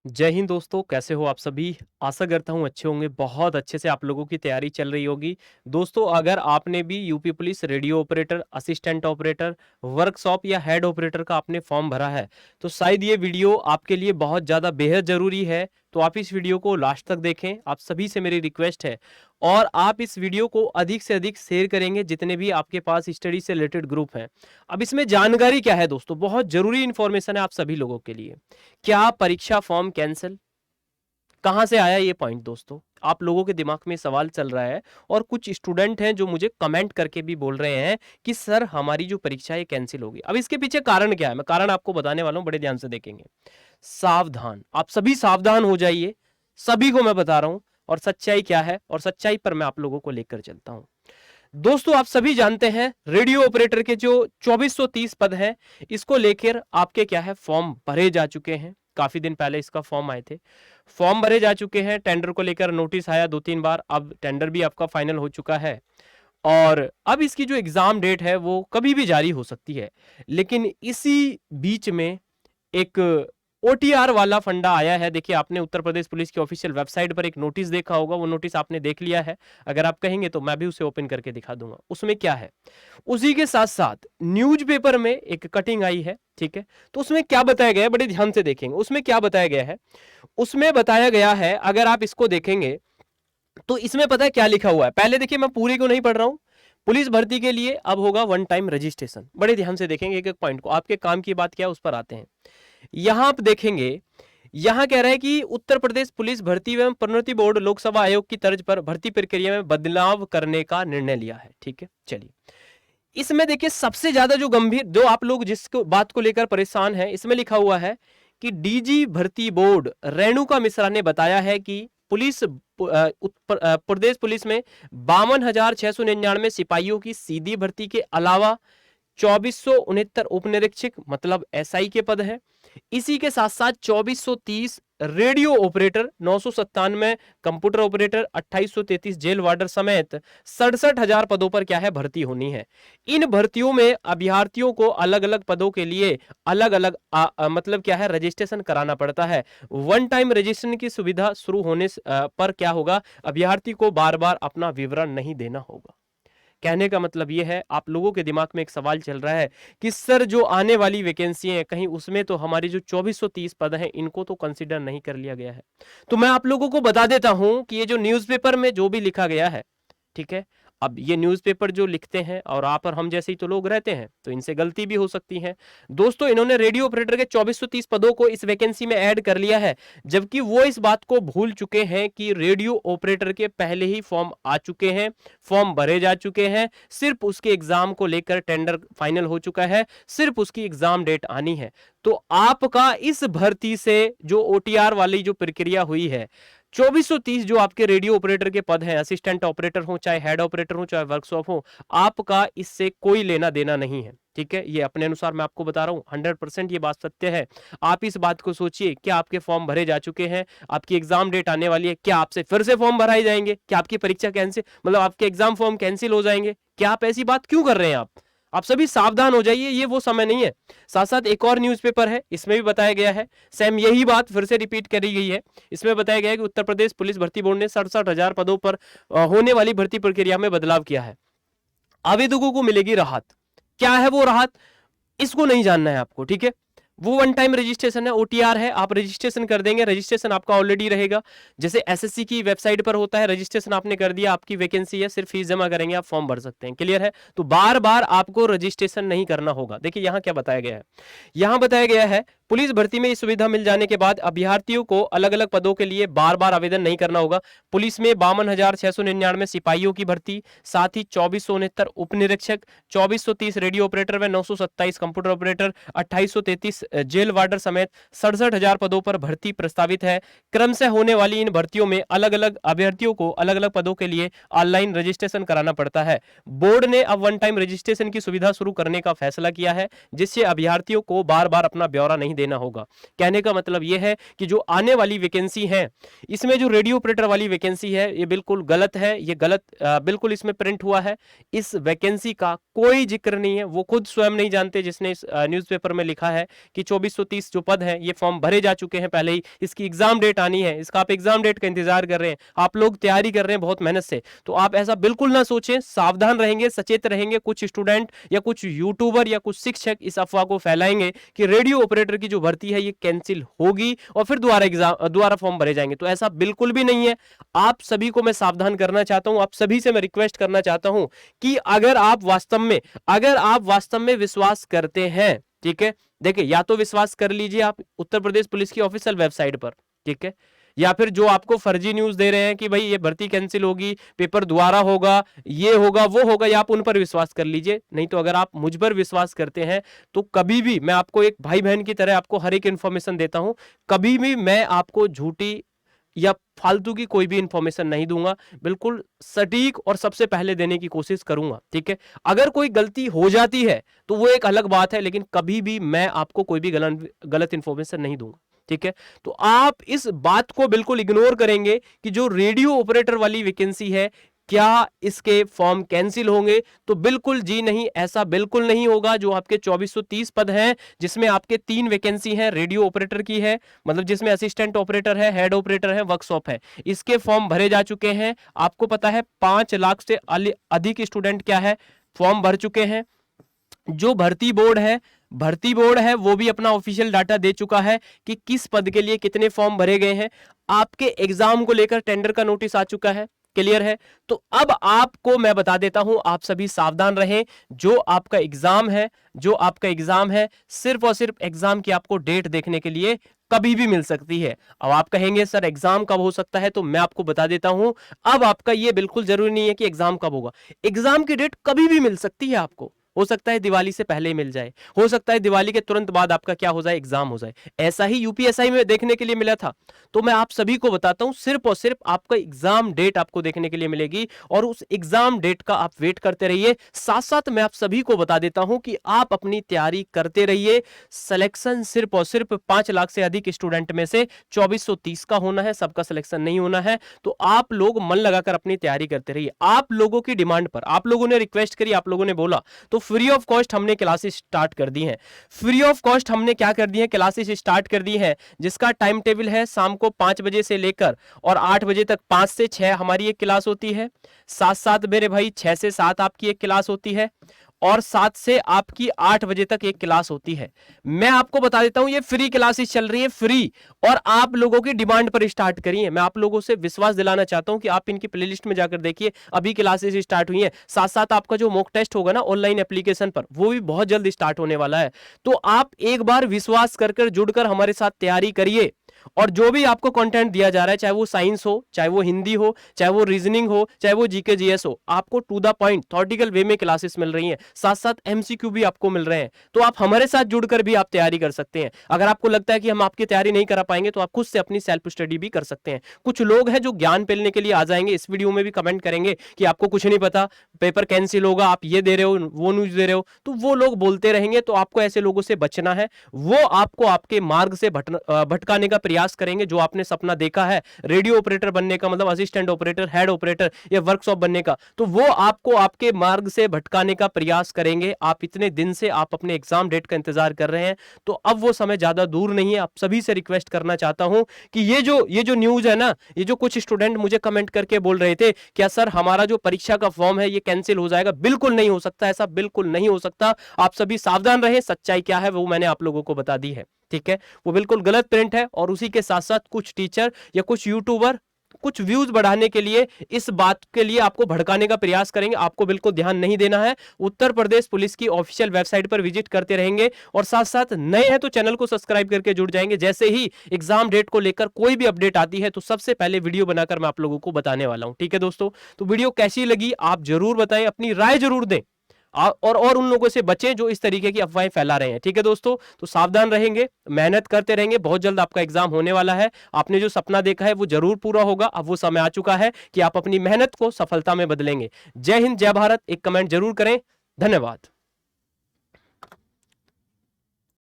जय हिंद दोस्तों, कैसे हो आप सभी। आशा करता हूँ अच्छे होंगे। बहुत अच्छे से आप लोगों की तैयारी चल रही होगी। दोस्तों, अगर आपने भी UP police radio operator, assistant operator, workshop या हेड ऑपरेटर का आपने फॉर्म भरा है तो शायद ये वीडियो आपके लिए बहुत ज़्यादा बेहद ज़रूरी है। तो आप इस वीडियो को लास्ट तक देखें, आप सभी से मेरी रिक्वेस्ट है। और आप इस वीडियो को अधिक से अधिक शेयर करेंगे जितने भी आपके पास स्टडी से रिलेटेड ग्रुप हैं। अब इसमें जानकारी क्या है दोस्तों, बहुत जरूरी इंफॉर्मेशन है आप सभी लोगों के लिए। क्या परीक्षा फॉर्म कैंसिल, कहां से आया ये पॉइंट दोस्तों, आप लोगों के दिमाग में सवाल चल रहा है। और कुछ स्टूडेंट हैं जो मुझे कमेंट करके भी बोल रहे हैं कि सर हमारी जो परीक्षा है कैंसिल होगी। अब इसके पीछे कारण क्या है, मैं कारण आपको बताने वाला हूं, बड़े ध्यान से देखेंगे। सावधान, आप सभी सावधान हो जाइए, सभी को मैं बता रहा हूं। और सच्चाई क्या है, और सच्चाई पर मैं आप लोगों को लेकर चलता हूं। दोस्तों, आप सभी जानते हैं रेडियो ऑपरेटर के जो 2430 पद हैं, इसको लेकर आपके क्या है फॉर्म भरे जा चुके हैं। काफी दिन पहले इसका फॉर्म आए थे, फॉर्म भरे जा चुके हैं। टेंडर को लेकर नोटिस आया 2-3 बार, अब टेंडर भी आपका फाइनल हो चुका है। और अब इसकी जो एग्जाम डेट है वो कभी भी जारी हो सकती है। लेकिन इसी बीच में एक ओटीआर वाला फंडा आया है। देखिए, आपने उत्तर प्रदेश पुलिस की ऑफिशियल वेबसाइट पर एक नोटिस देखा होगा, वो नोटिस आपने देख लिया है। अगर आप कहेंगे तो मैं भी उसे ओपन करके दिखा दूंगा। उसमें क्या है, उसी के साथ साथ न्यूज़पेपर में एक कटिंग आई है, ठीक है। तो उसमें क्या बताया गया है, बड़े ध्यान से देखेंगे उसमें क्या बताया गया है। उसमें बताया गया है, अगर आप इसको देखेंगे तो इसमें पता है क्या लिखा हुआ है। पहले देखिए, मैं पूरी को नहीं पढ़ रहा हूं। पुलिस भर्ती के लिए अब होगा वन टाइम रजिस्ट्रेशन। बड़े ध्यान से देखेंगे एक एक पॉइंट को, आपके काम की बात क्या है उस पर आते हैं। यहां आप देखेंगे, यहां कह रहा है कि उत्तर प्रदेश पुलिस भर्ती एवं प्रोन्नति बोर्ड लोकसभा आयोग की तर्ज पर भर्ती प्रक्रिया में बदलाव करने का निर्णय लिया है, ठीक है। चलिए, इसमें देखिए सबसे ज्यादा जो गंभीर, जो आप लोग जिसको बात को लेकर परेशान हैं, इसमें लिखा हुआ है कि डीजी भर्ती बोर्ड रेणुका मिश्रा ने बताया है कि प्रदेश पुलिस में 52,699 सिपाहियों की सीधी भर्ती के अलावा 2469 उपनिरीक्षक मतलब एसआई के पद है। इसी के साथ साथ 2430 radio operator, 997 computer operator, 2833 jail warder समेत 67,000 पदों पर क्या है भर्ती होनी है। इन भर्तियों में अभ्यर्थियों को अलग अलग पदों के लिए अलग अलग मतलब क्या है रजिस्ट्रेशन कराना पड़ता है। वन टाइम रजिस्ट्रेशन की सुविधा शुरू होने पर क्या होगा, अभ्यर्थी को बार बार अपना विवरण नहीं देना होगा। कहने का मतलब यह है, आप लोगों के दिमाग में एक सवाल चल रहा है कि सर जो आने वाली वैकेंसी है कहीं उसमें तो हमारी जो 2430 पद हैं इनको तो कंसीडर नहीं कर लिया गया है। तो मैं आप लोगों को बता देता हूं कि ये जो न्यूज़पेपर में जो भी लिखा गया है, ठीक है। अब ये न्यूज़पेपर जो लिखते हैं और आप और हम जैसे ही तो लोग रहते हैं, तो इनसे गलती भी हो सकती है। दोस्तों, इन्होंने रेडियो ऑपरेटर के 2430 पदों को इस वैकेंसी में ऐड कर लिया है, जबकि वो इस बात को भूल चुके हैं कि रेडियो ऑपरेटर के पहले ही फॉर्म आ चुके हैं, फॉर्म भरे जा चुके हैं। सिर्फ उसके एग्जाम को लेकर टेंडर फाइनल हो चुका है, सिर्फ उसकी एग्जाम डेट आनी है। तो आपका इस भर्ती से जो ओटीआर वाली जो प्रक्रिया हुई है, 2430 जो आपके रेडियो ऑपरेटर के पद हैं, असिस्टेंट ऑपरेटर हो चाहे हेड ऑपरेटर हो चाहे वर्कशॉप हो, आपका इससे कोई लेना देना नहीं है, ठीक है। ये अपने अनुसार मैं आपको बता रहा हूं, 100% ये बात सत्य है। आप इस बात को सोचिए, क्या आपके फॉर्म भरे जा चुके हैं, आपकी एग्जाम डेट आने वाली है, क्या आपसे फिर से फॉर्म भराए जाएंगे, क्या आपकी परीक्षा कैंसिल, मतलब आपके एग्जाम फॉर्म कैंसिल हो जाएंगे, क्या आप ऐसी बात क्यों कर रहे हैं। आप सभी सावधान हो जाइए, ये वो समय नहीं है। साथ साथ एक और न्यूज़पेपर है, इसमें भी बताया गया है, सेम यही बात फिर से रिपीट करी गई है। इसमें बताया गया है कि उत्तर प्रदेश पुलिस भर्ती बोर्ड ने 67,000 पदों पर होने वाली भर्ती प्रक्रिया में बदलाव किया है। आवेदकों को मिलेगी राहत। क्या है वो राहत, इसको नहीं जानना है आपको, ठीक है। वो वन टाइम रजिस्ट्रेशन है, ओटीआर है, आप रजिस्ट्रेशन कर देंगे, रजिस्ट्रेशन आपका ऑलरेडी रहेगा। जैसे एसएससी की वेबसाइट पर होता है, रजिस्ट्रेशन आपने कर दिया, आपकी वैकेंसी है, सिर्फ फीस जमा करेंगे, आप फॉर्म भर सकते हैं। क्लियर है। तो बार बार आपको रजिस्ट्रेशन नहीं करना होगा। देखिए यहां क्या बताया गया है, यहां बताया गया है पुलिस भर्ती में इस सुविधा मिल जाने के बाद अभ्यर्थियों को अलग अलग पदों के लिए बार बार आवेदन नहीं करना होगा। पुलिस में 52,699 सिपाहियों की भर्ती, साथ ही 2469 उपनिरीक्षक, 2430 रेडियो ऑपरेटर व 927 कंप्यूटर ऑपरेटर, 2833 जेल वार्डर समेत 67,000 पदों पर भर्ती प्रस्तावित है। क्रम से होने वाली इन भर्तियों में अलग अलग अभ्यर्थियों को अलग अलग पदों के लिए ऑनलाइन रजिस्ट्रेशन कराना पड़ता है। बोर्ड ने अब वन टाइम रजिस्ट्रेशन की सुविधा शुरू करने का फैसला किया है, जिससे अभ्यर्थियों को बार बार अपना ब्यौरा नहीं देना होगा। कहने का मतलब यह है कि जो आने वाली वैकेंसी है इसमें जो रेडियो ऑपरेटर वाली वैकेंसी है ये बिल्कुल गलत है, ये गलत बिल्कुल इसमें प्रिंट हुआ है। इस वैकेंसी का कोई जिक्र नहीं है, वो खुद स्वयं नहीं जानते जिसने इस न्यूज़पेपर में लिखा है कि 2430 जो पद है ये फॉर्म भरे जा चुके हैं पहले ही, इसकी एग्जाम डेट आनी है, इसका आप एग्जाम डेट का इंतजार कर रहे हैं, आप लोग तैयारी कर रहे हैं बहुत मेहनत से। तो आप ऐसा बिल्कुल ना सोचें, सावधान रहेंगे, सचेत रहेंगे। कुछ स्टूडेंट या कुछ यूट्यूबर या कुछ शिक्षक इस अफवाह को फैलाएंगे कि रेडियो ऑपरेटर की जो भर्ती है ये कैंसिल होगी और फिर दोबारा फॉर्म भरे जाएंगे, तो ऐसा बिल्कुल भी नहीं है। आप सभी को मैं सावधान करना चाहता हूं, आप सभी से मैं रिक्वेस्ट करना चाहता हूं कि अगर आप वास्तव में विश्वास करते हैं, ठीक है, देखिए या तो विश्वास कर लीजिए आप उत्तर प्रदेश पुलिस की ऑफिशियल वेबसाइट पर, ठीक है, या फिर जो आपको फर्जी न्यूज दे रहे हैं कि भाई ये भर्ती कैंसिल होगी, पेपर दोबारा होगा, ये होगा वो होगा, या आप उन पर विश्वास कर लीजिए। नहीं तो अगर आप मुझ पर विश्वास करते हैं तो कभी भी मैं आपको एक भाई बहन की तरह आपको हर एक इंफॉर्मेशन देता हूं, कभी भी मैं आपको झूठी या फालतू की कोई भी इंफॉर्मेशन नहीं दूंगा, बिल्कुल सटीक और सबसे पहले देने की कोशिश करूंगा, ठीक है। अगर कोई गलती हो जाती है तो वो एक अलग बात है, लेकिन कभी भी मैं आपको कोई भी गलत इंफॉर्मेशन नहीं दूंगा, ठीक है। तो आप इस बात को बिल्कुल इग्नोर करेंगे कि जो रेडियो ऑपरेटर वाली वैकेंसी है क्या इसके फॉर्म कैंसिल होंगे, तो बिल्कुल जी नहीं, ऐसा बिल्कुल नहीं होगा। जो आपके 2430 पद हैं जिसमें आपके 3 वैकेंसी हैं, रेडियो ऑपरेटर की है, मतलब जिसमें असिस्टेंट ऑपरेटर है, हेड ऑपरेटर है, वर्कशॉप है, इसके फॉर्म भरे जा चुके हैं। आपको पता है 5 लाख से अधिक स्टूडेंट क्या है फॉर्म भर चुके हैं। जो भर्ती बोर्ड है वो भी अपना ऑफिशियल डाटा दे चुका है कि किस पद के लिए कितने फॉर्म भरे गए हैं। आपके एग्जाम को लेकर टेंडर का नोटिस आ चुका है, क्लियर है। तो अब आपको मैं बता देता हूं, आप सभी सावधान रहें। जो आपका एग्जाम है सिर्फ और सिर्फ एग्जाम की आपको डेट देखने के लिए कभी भी मिल सकती है। अब आप कहेंगे सर एग्जाम कब हो सकता है, तो मैं आपको बता देता हूं, अब आपका यह बिल्कुल जरूरी नहीं है कि एग्जाम कब होगा। एग्जाम की डेट कभी भी मिल सकती है आपको, हो सकता है दिवाली से पहले ही मिल जाए, हो सकता है दिवाली के तुरंत बाद आपका क्या हो जाए, एग्जाम हो जाए। ऐसा ही यूपीएसआई में देखने के लिए मिला था। तो मैं आप सभी को बताता हूं, सिर्फ और सिर्फ आपका एग्जाम डेट आपको देखने के लिए मिलेगी और उस एग्जाम डेट का आप वेट करते रहिए। साथ साथ मैं आप सभी को बता देता हूं कि आप अपनी तैयारी करते रहिए। सिलेक्शन सिर्फ और सिर्फ 5 लाख से अधिक स्टूडेंट में से 2430 का होना है, सबका सिलेक्शन नहीं होना है। तो आप लोग मन लगाकर अपनी तैयारी करते रहिए। आप लोगों की डिमांड पर, आप लोगों ने रिक्वेस्ट करी, आप लोगों ने बोला, तो फ्री ऑफ कॉस्ट हमने क्लासेस स्टार्ट कर दी हैं। फ्री ऑफ कॉस्ट हमने क्या कर दी है, क्लासेस स्टार्ट कर दी है, जिसका टाइम टेबल है शाम को 5 बजे से लेकर और 8 बजे तक 5 से 6 हमारी एक क्लास होती है। 7 मेरे भाई 6 से 7 आपकी एक क्लास होती है और 7 से आपकी 8 बजे तक एक क्लास होती है। मैं आपको बता देता हूं ये फ्री क्लासेस चल रही है, फ्री, और आप लोगों की डिमांड पर स्टार्ट करी है। मैं आप लोगों से विश्वास दिलाना चाहता हूं कि आप इनकी प्लेलिस्ट में जाकर देखिए, अभी क्लासेस स्टार्ट हुई हैं। साथ साथ आपका जो मॉक टेस्ट होगा ना ऑनलाइन एप्लीकेशन पर, वो भी बहुत जल्द स्टार्ट होने वाला है। तो आप एक बार विश्वास कर जुड़कर हमारे साथ तैयारी करिए और जो भी आपको कंटेंट दिया जा रहा है, चाहे वो साइंस हो, चाहे वो हिंदी हो, चाहे वो रीजनिंग हो, चाहे वो जीके जीएस हो, आपको टू द पॉइंट थॉटिकल वे में क्लासेस मिल रही हैं। साथ साथ एमसीक्यू भी आपको मिल रहे हैं। तो आप हमारे साथ जुड़कर भी आप तैयारी कर सकते हैं। अगर आपको लगता है कि हम आपकी तैयारी नहीं करा पाएंगे तो आप खुद से अपनी सेल्फ स्टडी भी कर सकते हैं। कुछ लोग हैं जो ज्ञान पेलने के लिए आ जाएंगे, इस वीडियो में भी कमेंट करेंगे कि आपको कुछ नहीं पता, पेपर कैंसिल होगा, आप ये दे रहे हो, वो न्यूज दे रहे हो, तो वो लोग बोलते रहेंगे। तो आपको ऐसे लोगों से बचना है, वो आपको आपके मार्ग से भटकाने का प्रयास करेंगे। जो आपने सपना देखा है रेडियो ऑपरेटर बनने का, मतलब असिस्टेंट ऑपरेटर, हेड ऑपरेटर या वर्कशॉप बनने का, तो वो आपको आपके मार्ग से भटकाने का प्रयास करेंगे। आप इतने दिन से आप अपने एग्जाम डेट का इंतजार कर रहे हैं, तो अब वो समय ज्यादा दूर नहीं है। आप सभी से रिक्वेस्ट करना चाहता हूं कि ये जो न्यूज है ना, ये जो कुछ स्टूडेंट मुझे कमेंट करके बोल रहे थे क्या सर हमारा जो परीक्षा का फॉर्म है ये कैंसिल हो जाएगा, बिल्कुल नहीं हो सकता, ऐसा बिल्कुल नहीं हो सकता। आप सभी सावधान रहे। सच्चाई क्या है वो मैंने आप लोगों को बता दी है, ठीक है। वो बिल्कुल गलत प्रिंट है और उसी के साथ साथ कुछ टीचर या कुछ यूट्यूबर कुछ व्यूज बढ़ाने के लिए इस बात के लिए आपको भड़काने का प्रयास करेंगे। आपको बिल्कुल ध्यान नहीं देना है। उत्तर प्रदेश पुलिस की ऑफिशियल वेबसाइट पर विजिट करते रहेंगे और साथ साथ नए हैं तो चैनल को सब्सक्राइब करके जुड़ जाएंगे। जैसे ही एग्जाम डेट को लेकर कोई भी अपडेट आती है तो सबसे पहले वीडियो बनाकर मैं आप लोगों को बताने वाला हूं, ठीक है दोस्तों। तो वीडियो कैसी लगी आप जरूर बताएं, अपनी राय जरूर दें और उन लोगों से बचें जो इस तरीके की अफवाहें फैला रहे हैं, ठीक है दोस्तों। तो सावधान रहेंगे, मेहनत करते रहेंगे, बहुत जल्द आपका एग्जाम होने वाला है। आपने जो सपना देखा है वो जरूर पूरा होगा। अब वो समय आ चुका है कि आप अपनी मेहनत को सफलता में बदलेंगे। जय हिंद, जय भारत। एक कमेंट जरूर करें। धन्यवाद।